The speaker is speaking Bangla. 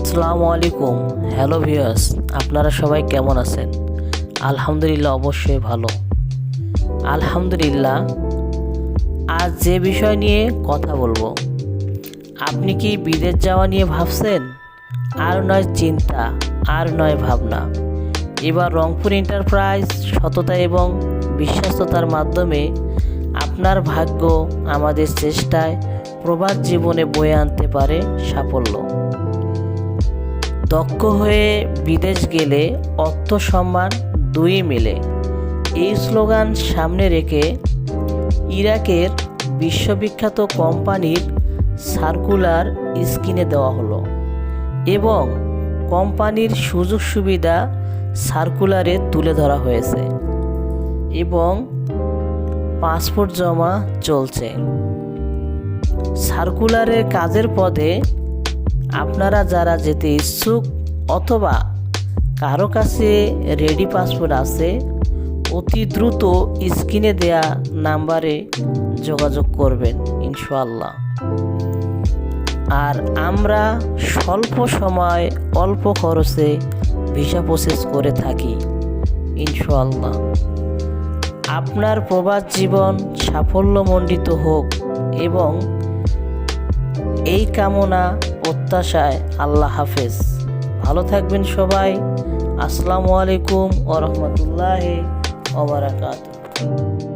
আসসালামু আলাইকুম। হ্যালো ভিউয়ার্স, আপনারা সবাই কেমন আছেন? আলহামদুলিল্লাহ, অবশ্যই ভালো। আলহামদুলিল্লাহ, আজ যে বিষয় নিয়ে কথা বলবো, আপনি কি বিদেশ যাওয়া নিয়ে ভাবছেন? আর নয় চিন্তা, আর নয় ভাবনা। এবার রংপুর এন্টারপ্রাইজ সততা এবং বিশ্বস্ততার মাধ্যমে আপনার ভাগ্য আমাদের চেষ্টায় প্রবাস জীবনে বয়ে আনতে পারে সাফল্য। দক্ষ হয়ে বিদেশ গেলে অর্থ সম্মান দুই মেলে, এই স্লোগান সামনে রেখে ইরাকের বিশ্ববিখ্যাত কোম্পানির সার্কুলার স্ক্রিনে দেওয়া হলো এবং কোম্পানির সুযোগ সুবিধা সার্কুলারে তুলে ধরা হয়েছে এবং পাসপোর্ট জমা চলছে। সার্কুলারের কাজের পদে আপনারা যারা যেতে ইচ্ছুক অথবা কারো কাছে রেডি পাসপোর্ট আছে, অতি দ্রুত স্ক্রিনে দেয়া নাম্বারে যোগাযোগ করবেন ইনশাআল্লাহ। আর আমরা স্বল্প সময় অল্প খরচে ভিসা প্রসেস করে থাকি ইনশাআল্লাহ। আপনার প্রবাস জীবন সাফল্যমণ্ডিত হোক এবং এই কামনা প্রত্যাশায় আল্লাহ হাফেজ। ভালো থাকবেন সবাই। আসসালামু আলাইকুম ওয়া রাহমাতুল্লাহি ওয়া বারাকাতুহু।